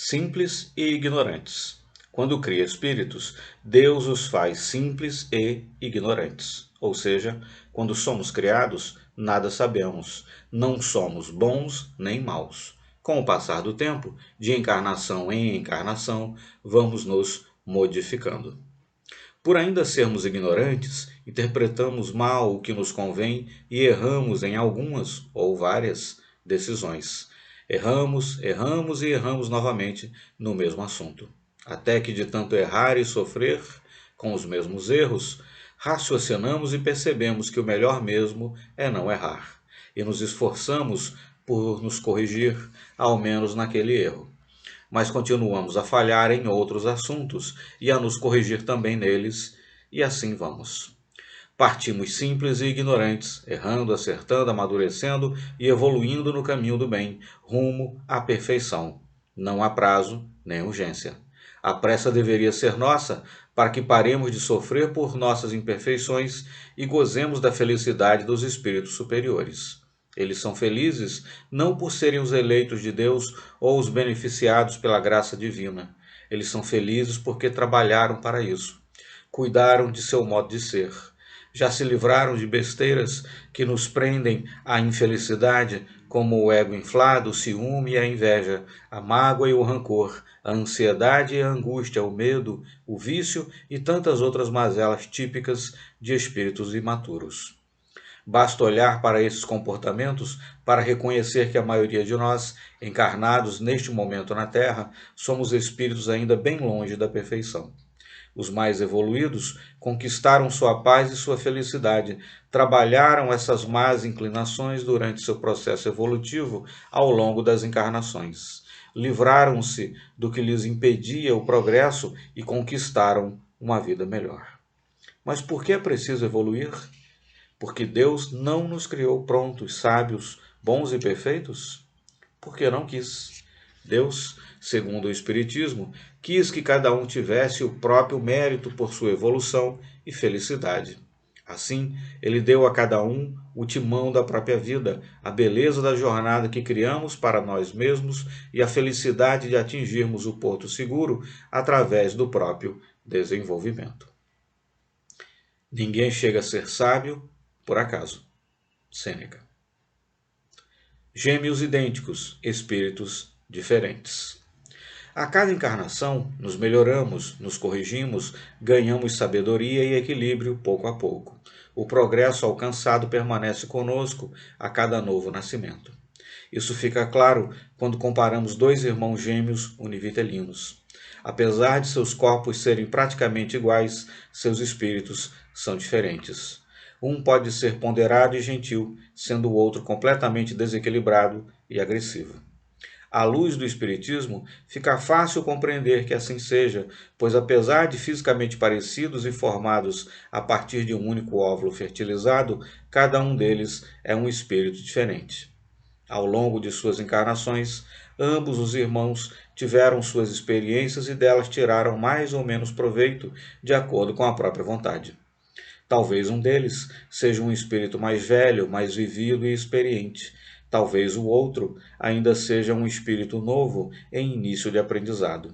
simples e ignorantes. Quando cria espíritos, Deus os faz simples e ignorantes. Ou seja, quando somos criados, nada sabemos, não somos bons nem maus. Com o passar do tempo, de encarnação em encarnação, vamos nos modificando. Por ainda sermos ignorantes, interpretamos mal o que nos convém e erramos em algumas ou várias decisões. Erramos, erramos e erramos novamente no mesmo assunto. Até que de tanto errar e sofrer com os mesmos erros, raciocinamos e percebemos que o melhor mesmo é não errar. E nos esforçamos por nos corrigir, ao menos naquele erro, mas continuamos a falhar em outros assuntos e a nos corrigir também neles, e assim vamos. Partimos simples e ignorantes, errando, acertando, amadurecendo e evoluindo no caminho do bem, rumo à perfeição. Não há prazo nem urgência. A pressa deveria ser nossa, para que paremos de sofrer por nossas imperfeições e gozemos da felicidade dos espíritos superiores. Eles são felizes não por serem os eleitos de Deus ou os beneficiados pela graça divina. Eles são felizes porque trabalharam para isso. Cuidaram de seu modo de ser. Já se livraram de besteiras que nos prendem à infelicidade, como o ego inflado, o ciúme e a inveja, a mágoa e o rancor, a ansiedade e a angústia, o medo, o vício e tantas outras mazelas típicas de espíritos imaturos. Basta olhar para esses comportamentos para reconhecer que a maioria de nós, encarnados neste momento na Terra, somos espíritos ainda bem longe da perfeição. Os mais evoluídos conquistaram sua paz e sua felicidade, trabalharam essas más inclinações durante seu processo evolutivo ao longo das encarnações. Livraram-se do que lhes impedia o progresso e conquistaram uma vida melhor. Mas por que é preciso evoluir? Porque Deus não nos criou prontos, sábios, bons e perfeitos? Porque não quis. Deus, segundo o Espiritismo, quis que cada um tivesse o próprio mérito por sua evolução e felicidade. Assim, ele deu a cada um o timão da própria vida, a beleza da jornada que criamos para nós mesmos e a felicidade de atingirmos o porto seguro através do próprio desenvolvimento. Ninguém chega a ser sábio por acaso. Sêneca. Gêmeos idênticos, espíritos diferentes. A cada encarnação, nos melhoramos, nos corrigimos, ganhamos sabedoria e equilíbrio pouco a pouco. O progresso alcançado permanece conosco a cada novo nascimento. Isso fica claro quando comparamos dois irmãos gêmeos univitelinos. Apesar de seus corpos serem praticamente iguais, seus espíritos são diferentes. Um pode ser ponderado e gentil, sendo o outro completamente desequilibrado e agressivo. À luz do Espiritismo, fica fácil compreender que assim seja, pois apesar de fisicamente parecidos e formados a partir de um único óvulo fertilizado, cada um deles é um espírito diferente. Ao longo de suas encarnações, ambos os irmãos tiveram suas experiências e delas tiraram mais ou menos proveito, de acordo com a própria vontade. Talvez um deles seja um espírito mais velho, mais vivido e experiente. Talvez o outro ainda seja um espírito novo em início de aprendizado.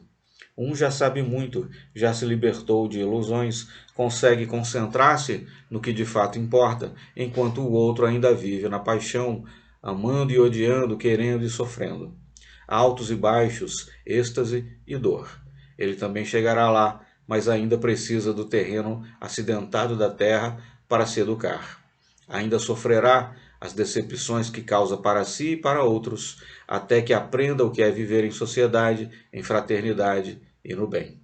Um já sabe muito, já se libertou de ilusões, consegue concentrar-se no que de fato importa, enquanto o outro ainda vive na paixão, amando e odiando, querendo e sofrendo. Altos e baixos, êxtase e dor. Ele também chegará lá, mas ainda precisa do terreno acidentado da terra para se educar. Ainda sofrerá as decepções que causa para si e para outros, até que aprenda o que é viver em sociedade, em fraternidade e no bem.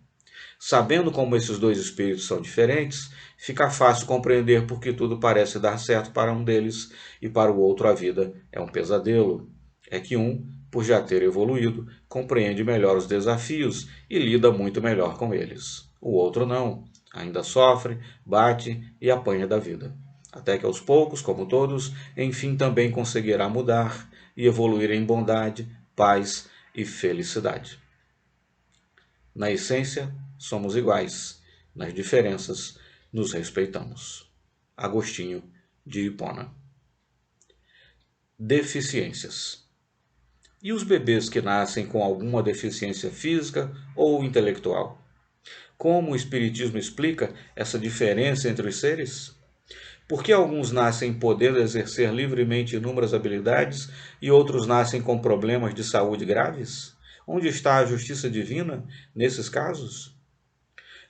Sabendo como esses dois espíritos são diferentes, fica fácil compreender por que tudo parece dar certo para um deles e para o outro a vida é um pesadelo. É que um, por já ter evoluído, compreende melhor os desafios e lida muito melhor com eles. O outro não, ainda sofre, bate e apanha da vida. Até que aos poucos, como todos, enfim também conseguirá mudar e evoluir em bondade, paz e felicidade. Na essência, somos iguais. Nas diferenças, nos respeitamos. Agostinho de Hipona. Deficiências. E os bebês que nascem com alguma deficiência física ou intelectual? Como o Espiritismo explica essa diferença entre os seres? Por que alguns nascem podendo exercer livremente inúmeras habilidades e outros nascem com problemas de saúde graves? Onde está a justiça divina nesses casos?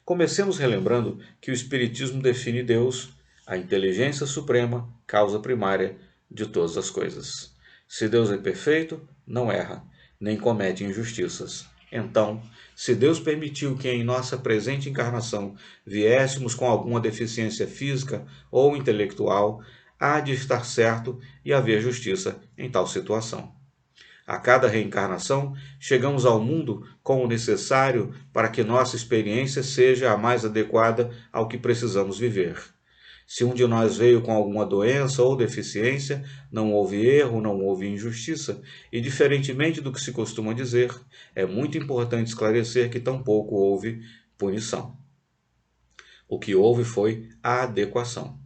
Comecemos relembrando que o Espiritismo define Deus, a inteligência suprema, causa primária de todas as coisas. Se Deus é perfeito, não erra, nem comete injustiças. Então, se Deus permitiu que em nossa presente encarnação viéssemos com alguma deficiência física ou intelectual, há de estar certo e haver justiça em tal situação. A cada reencarnação, chegamos ao mundo com o necessário para que nossa experiência seja a mais adequada ao que precisamos viver. Se um de nós veio com alguma doença ou deficiência, não houve erro, não houve injustiça, e diferentemente do que se costuma dizer, é muito importante esclarecer que tampouco houve punição. O que houve foi a adequação.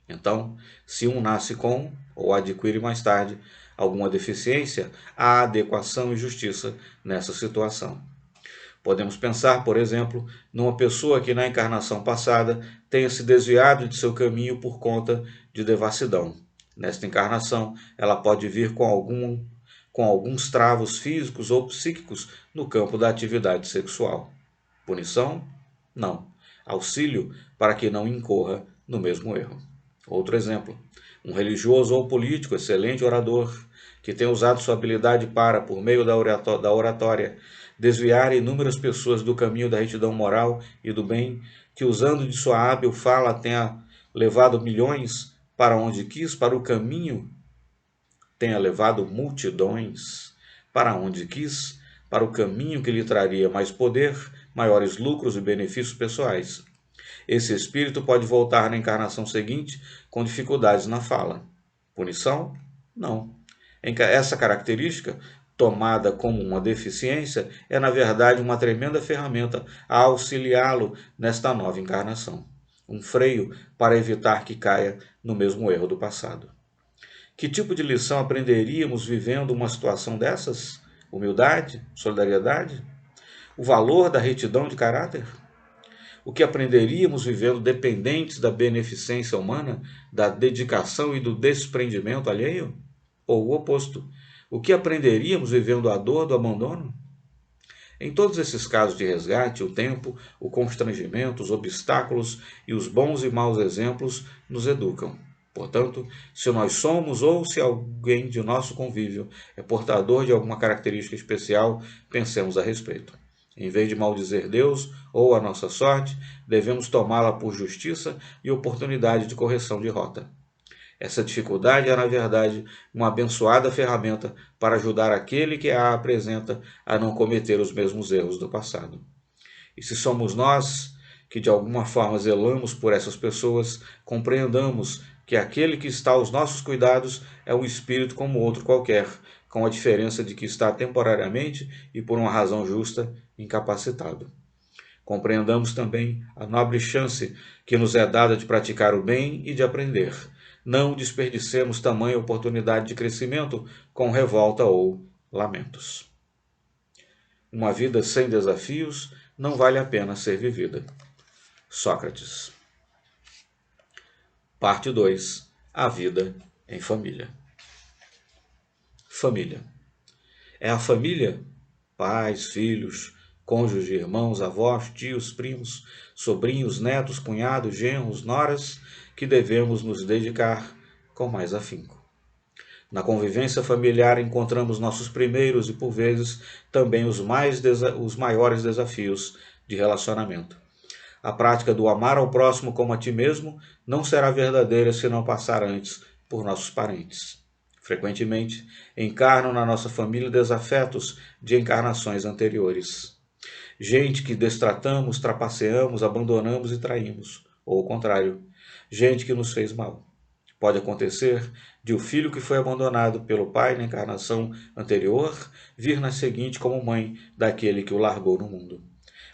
Então, se um nasce com, ou adquire mais tarde, alguma deficiência, há adequação e justiça nessa situação. Podemos pensar, por exemplo, numa pessoa que na encarnação passada tenha se desviado de seu caminho por conta de devassidão. Nesta encarnação, ela pode vir com alguns travos físicos ou psíquicos no campo da atividade sexual. Punição? Não. Auxílio para que não incorra no mesmo erro. Outro exemplo, um religioso ou político, excelente orador, que tem usado sua habilidade para, por meio da oratória, desviar inúmeras pessoas do caminho da retidão moral e do bem, que usando de sua hábil fala tenha levado milhões para onde quis, para o caminho, tenha levado multidões para onde quis, para o caminho que lhe traria mais poder, maiores lucros e benefícios pessoais. Esse espírito pode voltar na encarnação seguinte com dificuldades na fala. Punição? Não. Essa característica, tomada como uma deficiência, é na verdade uma tremenda ferramenta a auxiliá-lo nesta nova encarnação. Um freio para evitar que caia no mesmo erro do passado. Que tipo de lição aprenderíamos vivendo uma situação dessas? Humildade? Solidariedade? O valor da retidão de caráter? O que aprenderíamos vivendo dependentes da beneficência humana, da dedicação e do desprendimento alheio? Ou o oposto? O que aprenderíamos vivendo a dor do abandono? Em todos esses casos de resgate, o tempo, o constrangimento, os obstáculos e os bons e maus exemplos nos educam. Portanto, se nós somos ou se alguém de nosso convívio é portador de alguma característica especial, pensemos a respeito. Em vez de maldizer Deus ou a nossa sorte, devemos tomá-la por justiça e oportunidade de correção de rota. Essa dificuldade é, na verdade, uma abençoada ferramenta para ajudar aquele que a apresenta a não cometer os mesmos erros do passado. E se somos nós que de alguma forma zelamos por essas pessoas, compreendamos que aquele que está aos nossos cuidados é um espírito como outro qualquer, com a diferença de que está temporariamente e por uma razão justa incapacitado. Compreendamos também a nobre chance que nos é dada de praticar o bem e de aprender. Não desperdicemos tamanha oportunidade de crescimento com revolta ou lamentos. Uma vida sem desafios não vale a pena ser vivida. Sócrates. Parte 2. A vida em família. Família. É a família, pais, filhos, cônjuge, irmãos, avós, tios, primos, sobrinhos, netos, cunhados, genros, noras, que devemos nos dedicar com mais afinco. Na convivência familiar encontramos nossos primeiros e, por vezes, também os maiores desafios de relacionamento. A prática do amar ao próximo como a ti mesmo não será verdadeira se não passar antes por nossos parentes. Frequentemente, encarnam na nossa família desafetos de encarnações anteriores. Gente que destratamos, trapaceamos, abandonamos e traímos, ou o contrário, gente que nos fez mal. Pode acontecer de o filho que foi abandonado pelo pai na encarnação anterior vir na seguinte como mãe daquele que o largou no mundo.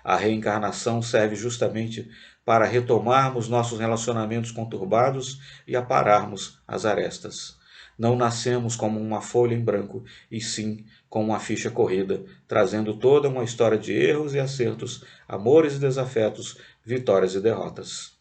A reencarnação serve justamente para retomarmos nossos relacionamentos conturbados e apararmos as arestas. Não nascemos como uma folha em branco, e sim com uma ficha corrida, trazendo toda uma história de erros e acertos, amores e desafetos, vitórias e derrotas.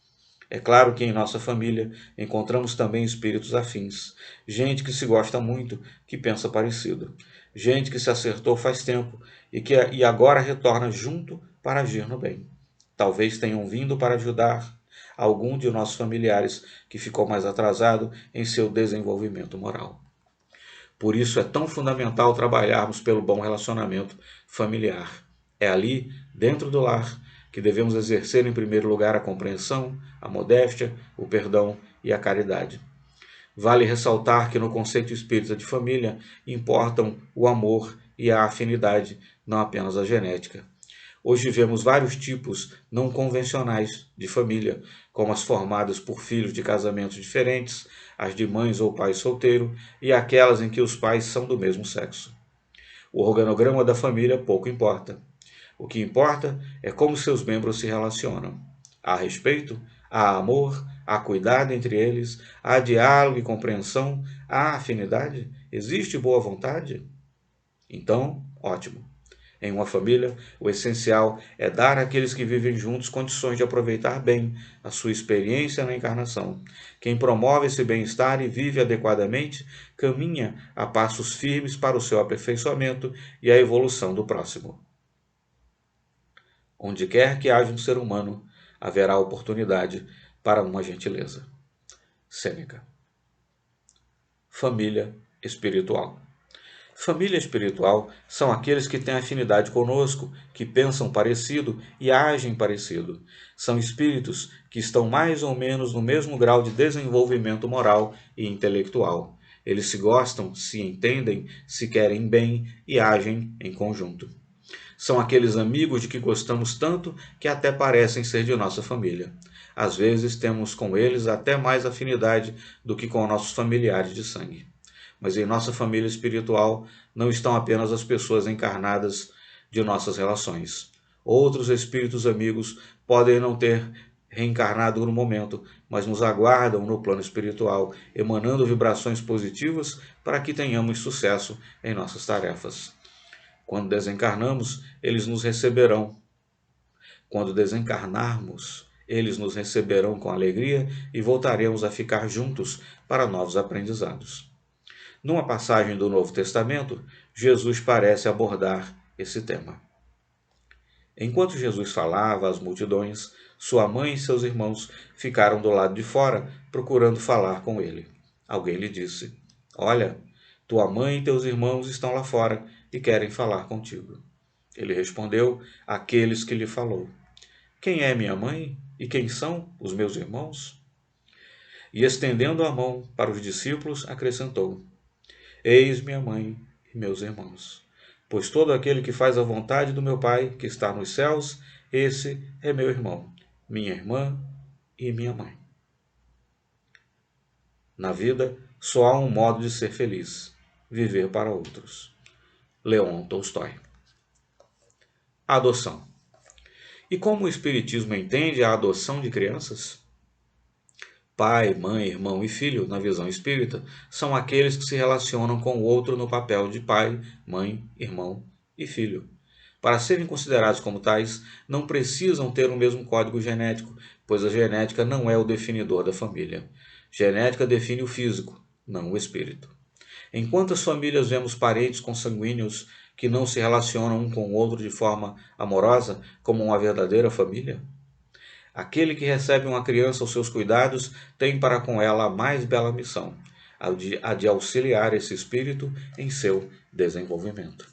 É claro que em nossa família encontramos também espíritos afins, gente que se gosta muito, que pensa parecido, gente que se acertou faz tempo e agora retorna junto para agir no bem. Talvez tenham vindo para ajudar algum de nossos familiares que ficou mais atrasado em seu desenvolvimento moral. Por isso é tão fundamental trabalharmos pelo bom relacionamento familiar. É ali, dentro do lar, que devemos exercer em primeiro lugar a compreensão, a modéstia, o perdão e a caridade. Vale ressaltar que no conceito espírita de família importam o amor e a afinidade, não apenas a genética. Hoje vemos vários tipos não convencionais de família, como as formadas por filhos de casamentos diferentes, as de mães ou pais solteiros e aquelas em que os pais são do mesmo sexo. O organograma da família pouco importa. O que importa é como seus membros se relacionam. Há respeito, há amor, há cuidado entre eles, há diálogo e compreensão, há afinidade, existe boa vontade? Então, ótimo. Em uma família, o essencial é dar àqueles que vivem juntos condições de aproveitar bem a sua experiência na encarnação. Quem promove esse bem-estar e vive adequadamente, caminha a passos firmes para o seu aperfeiçoamento e a evolução do próximo. Onde quer que haja um ser humano, haverá oportunidade para uma gentileza. Sêneca. Família espiritual. Família espiritual são aqueles que têm afinidade conosco, que pensam parecido e agem parecido. São espíritos que estão mais ou menos no mesmo grau de desenvolvimento moral e intelectual. Eles se gostam, se entendem, se querem bem e agem em conjunto. São aqueles amigos de que gostamos tanto que até parecem ser de nossa família. Às vezes temos com eles até mais afinidade do que com nossos familiares de sangue. Mas em nossa família espiritual não estão apenas as pessoas encarnadas de nossas relações. Outros espíritos amigos podem não ter reencarnado no momento, mas nos aguardam no plano espiritual, emanando vibrações positivas para que tenhamos sucesso em nossas tarefas. Quando desencarnamos, eles nos receberão. Quando desencarnarmos, eles nos receberão com alegria e voltaremos a ficar juntos para novos aprendizados. Numa passagem do Novo Testamento, Jesus parece abordar esse tema. Enquanto Jesus falava às multidões, sua mãe e seus irmãos ficaram do lado de fora, procurando falar com ele. Alguém lhe disse: "Olha, tua mãe e teus irmãos estão lá fora e querem falar contigo." Ele respondeu àqueles que lhe falou: "Quem é minha mãe e quem são os meus irmãos?" E estendendo a mão para os discípulos, acrescentou: "Eis minha mãe e meus irmãos. Pois todo aquele que faz a vontade do meu Pai, que está nos céus, esse é meu irmão, minha irmã e minha mãe." Na vida, só há um modo de ser feliz: viver para outros. Leon Tolstói. Adoção. E como o Espiritismo entende a adoção de crianças? Pai, mãe, irmão e filho, na visão espírita, são aqueles que se relacionam com o outro no papel de pai, mãe, irmão e filho. Para serem considerados como tais, não precisam ter o mesmo código genético, pois a genética não é o definidor da família. Genética define o físico, não o espírito. Em quantas famílias vemos parentes consanguíneos que não se relacionam um com o outro de forma amorosa, como uma verdadeira família? Aquele que recebe uma criança aos seus cuidados tem para com ela a mais bela missão, a de auxiliar esse espírito em seu desenvolvimento.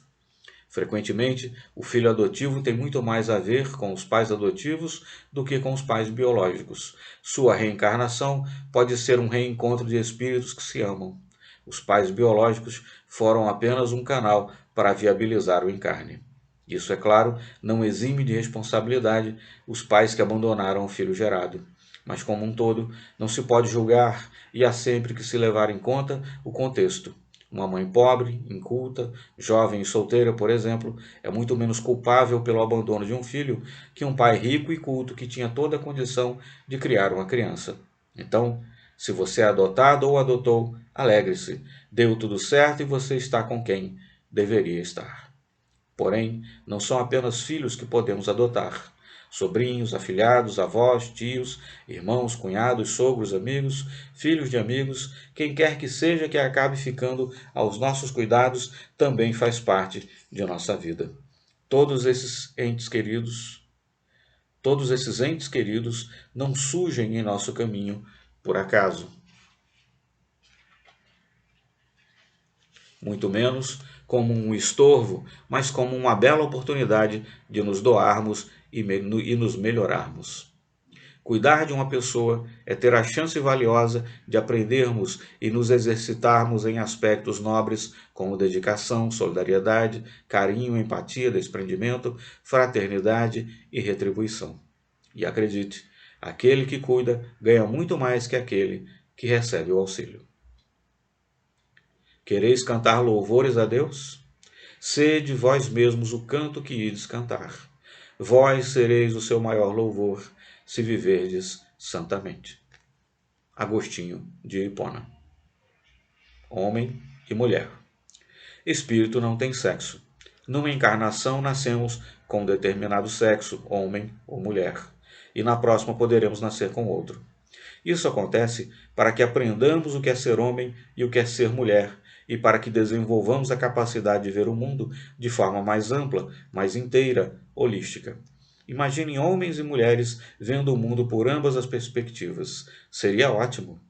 Frequentemente, o filho adotivo tem muito mais a ver com os pais adotivos do que com os pais biológicos. Sua reencarnação pode ser um reencontro de espíritos que se amam. Os pais biológicos foram apenas um canal para viabilizar o encarne. Isso, é claro, não exime de responsabilidade os pais que abandonaram o filho gerado. Mas, como um todo, não se pode julgar e há sempre que se levar em conta o contexto. Uma mãe pobre, inculta, jovem e solteira, por exemplo, é muito menos culpável pelo abandono de um filho que um pai rico e culto que tinha toda a condição de criar uma criança. Então, se você é adotado ou adotou, alegre-se. Deu tudo certo e você está com quem deveria estar. Porém, não são apenas filhos que podemos adotar. Sobrinhos, afilhados, avós, tios, irmãos, cunhados, sogros, amigos, filhos de amigos, quem quer que seja que acabe ficando aos nossos cuidados, também faz parte de nossa vida. Todos esses entes queridos não surgem em nosso caminho por acaso. Muito menos como um estorvo, mas como uma bela oportunidade de nos doarmos e nos melhorarmos. Cuidar de uma pessoa é ter a chance valiosa de aprendermos e nos exercitarmos em aspectos nobres como dedicação, solidariedade, carinho, empatia, desprendimento, fraternidade e retribuição. E acredite, aquele que cuida ganha muito mais que aquele que recebe o auxílio. Quereis cantar louvores a Deus? Sede vós mesmos o canto que ides cantar. Vós sereis o seu maior louvor, se viverdes santamente. Agostinho de Hipona. Homem e mulher. Espírito não tem sexo. Numa encarnação nascemos com um determinado sexo, homem ou mulher, e na próxima poderemos nascer com outro. Isso acontece para que aprendamos o que é ser homem e o que é ser mulher, e para que desenvolvamos a capacidade de ver o mundo de forma mais ampla, mais inteira, holística. Imaginem homens e mulheres vendo o mundo por ambas as perspectivas. Seria ótimo.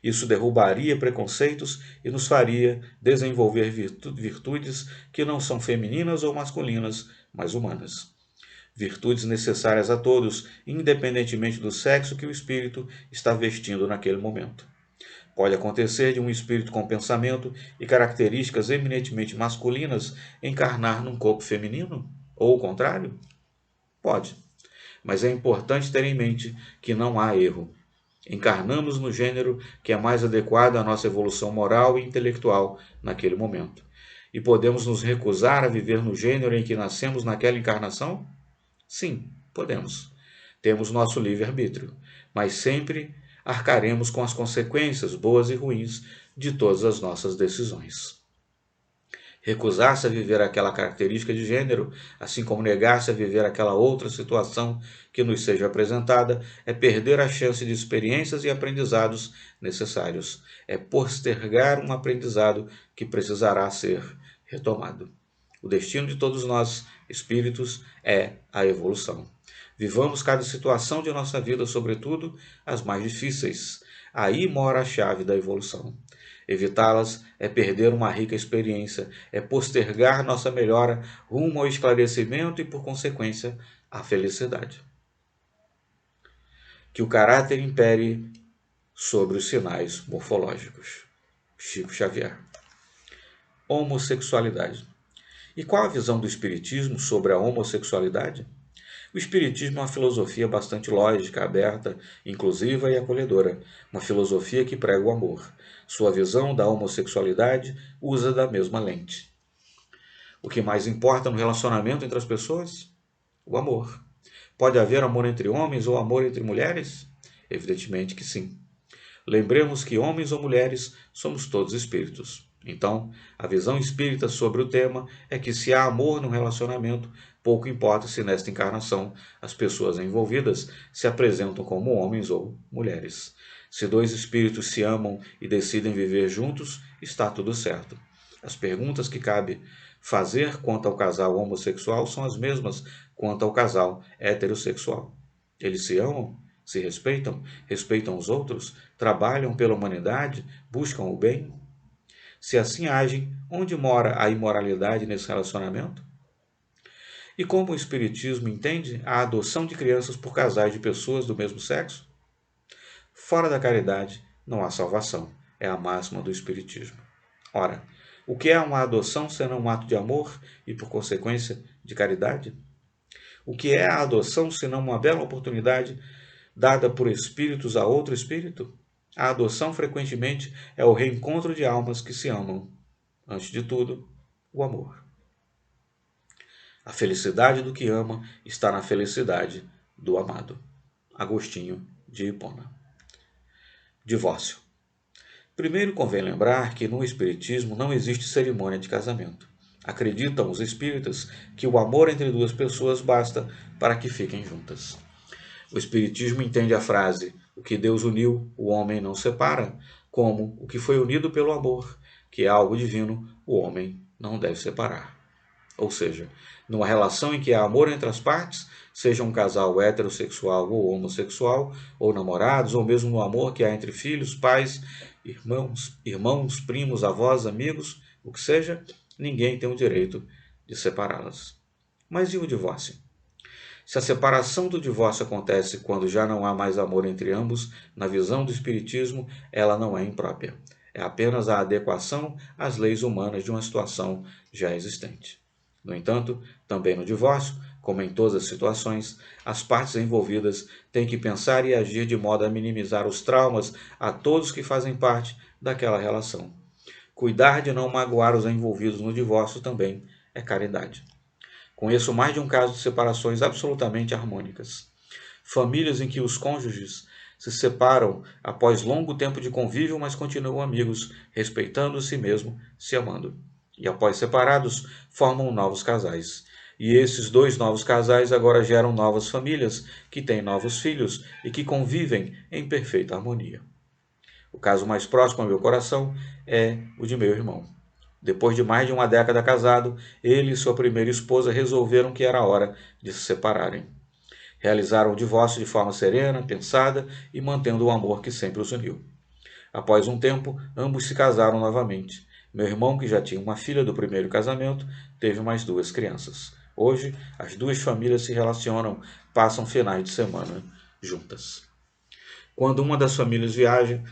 Isso derrubaria preconceitos e nos faria desenvolver virtudes que não são femininas ou masculinas, mas humanas. Virtudes necessárias a todos, independentemente do sexo que o espírito está vestindo naquele momento. Pode acontecer de um espírito com pensamento e características eminentemente masculinas encarnar num corpo feminino? Ou o contrário? Pode. Mas é importante ter em mente que não há erro. Encarnamos no gênero que é mais adequado à nossa evolução moral e intelectual naquele momento. E podemos nos recusar a viver no gênero em que nascemos naquela encarnação? Sim, podemos. Temos nosso livre-arbítrio, mas sempre arcaremos com as consequências boas e ruins de todas as nossas decisões. Recusar-se a viver aquela característica de gênero, assim como negar-se a viver aquela outra situação que nos seja apresentada, é perder a chance de experiências e aprendizados necessários. É postergar um aprendizado que precisará ser retomado. O destino de todos nós, espíritos, é a evolução. Vivamos cada situação de nossa vida, sobretudo as mais difíceis. Aí mora a chave da evolução. Evitá-las é perder uma rica experiência, é postergar nossa melhora rumo ao esclarecimento e, por consequência, à felicidade. Que o caráter impere sobre os sinais morfológicos. Chico Xavier. Homossexualidade. E qual a visão do Espiritismo sobre a homossexualidade? O Espiritismo é uma filosofia bastante lógica, aberta, inclusiva e acolhedora, uma filosofia que prega o amor. Sua visão da homossexualidade usa da mesma lente. O que mais importa no relacionamento entre as pessoas? O amor. Pode haver amor entre homens ou amor entre mulheres? Evidentemente que sim. Lembremos que homens ou mulheres somos todos espíritos. Então, a visão espírita sobre o tema é que se há amor no relacionamento, pouco importa se nesta encarnação as pessoas envolvidas se apresentam como homens ou mulheres. Se dois espíritos se amam e decidem viver juntos, está tudo certo. As perguntas que cabe fazer quanto ao casal homossexual são as mesmas quanto ao casal heterossexual. Eles se amam? Se respeitam? Respeitam os outros? Trabalham pela humanidade? Buscam o bem? Se assim agem, onde mora a imoralidade nesse relacionamento? E como o Espiritismo entende a adoção de crianças por casais de pessoas do mesmo sexo? Fora da caridade não há salvação, é a máxima do Espiritismo. Ora, o que é uma adoção senão um ato de amor e, por consequência, de caridade? O que é a adoção senão uma bela oportunidade dada por espíritos a outro espírito? A adoção, frequentemente, é o reencontro de almas que se amam. Antes de tudo, o amor. A felicidade do que ama está na felicidade do amado. Agostinho de Hipona. Divórcio. Primeiro convém lembrar que no Espiritismo não existe cerimônia de casamento. Acreditam os espíritas que o amor entre duas pessoas basta para que fiquem juntas. O espiritismo entende a frase "o que Deus uniu, o homem não separa", como o que foi unido pelo amor, que é algo divino, o homem não deve separar. Ou seja, numa relação em que há amor entre as partes, seja um casal heterossexual ou homossexual, ou namorados, ou mesmo no amor que há entre filhos, pais, irmãos, primos, avós, amigos, o que seja, ninguém tem o direito de separá-las. Mas e o divórcio? Se a separação do divórcio acontece quando já não há mais amor entre ambos, na visão do Espiritismo, ela não é imprópria. É apenas a adequação às leis humanas de uma situação já existente. No entanto, também no divórcio, como em todas as situações, as partes envolvidas têm que pensar e agir de modo a minimizar os traumas a todos que fazem parte daquela relação. Cuidar de não magoar os envolvidos no divórcio também é caridade. Conheço mais de um caso de separações absolutamente harmônicas. Famílias em que os cônjuges se separam após longo tempo de convívio, mas continuam amigos, respeitando-se mesmo, se amando. E após separados, formam novos casais. E esses dois novos casais agora geram novas famílias, que têm novos filhos e que convivem em perfeita harmonia. O caso mais próximo ao meu coração é o de meu irmão. Depois de mais de uma década casado, ele e sua primeira esposa resolveram que era hora de se separarem. Realizaram o divórcio de forma serena, pensada e mantendo o amor que sempre os uniu. Após um tempo, ambos se casaram novamente. Meu irmão, que já tinha uma filha do primeiro casamento, teve mais duas crianças. Hoje, as duas famílias se relacionam, passam finais de semana juntas. Quando uma das famílias viaja,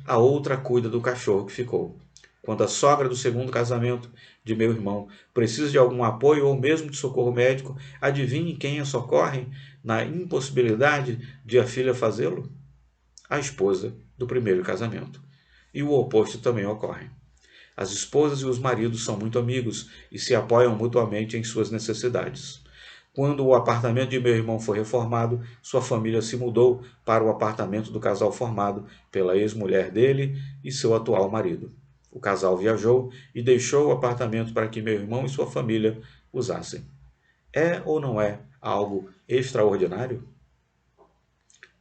a outra cuida do cachorro que ficou. Quando a sogra do segundo casamento de meu irmão precisa de algum apoio ou mesmo de socorro médico, adivinhe quem a socorre na impossibilidade de a filha fazê-lo? A esposa do primeiro casamento. E o oposto também ocorre. As esposas e os maridos são muito amigos e se apoiam mutuamente em suas necessidades. Quando o apartamento de meu irmão foi reformado, sua família se mudou para o apartamento do casal formado pela ex-mulher dele e seu atual marido. O casal viajou e deixou o apartamento para que meu irmão e sua família usassem. É ou não é algo extraordinário?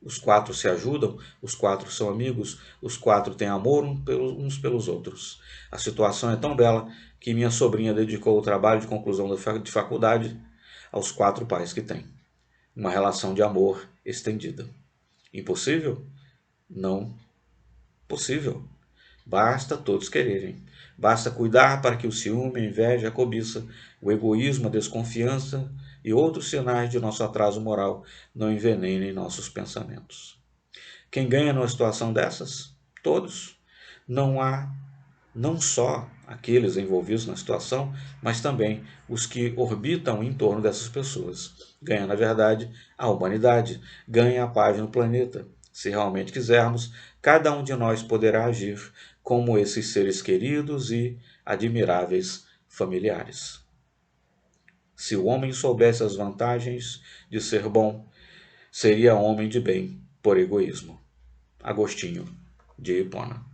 Os quatro se ajudam, os quatro são amigos, os quatro têm amor uns pelos outros. A situação é tão bela que minha sobrinha dedicou o trabalho de conclusão de faculdade aos quatro pais que tem. Uma relação de amor estendida. Impossível? Não possível. Basta todos quererem. Basta cuidar para que o ciúme, a inveja, a cobiça, o egoísmo, a desconfiança e outros sinais de nosso atraso moral não envenenem nossos pensamentos. Quem ganha numa situação dessas? Todos. Não só aqueles envolvidos na situação, mas também os que orbitam em torno dessas pessoas. Ganha, na verdade, a humanidade, ganha a paz no planeta. Se realmente quisermos, cada um de nós poderá agir como esses seres queridos e admiráveis familiares. Se o homem soubesse as vantagens de ser bom, seria homem de bem por egoísmo. Agostinho de Hipona.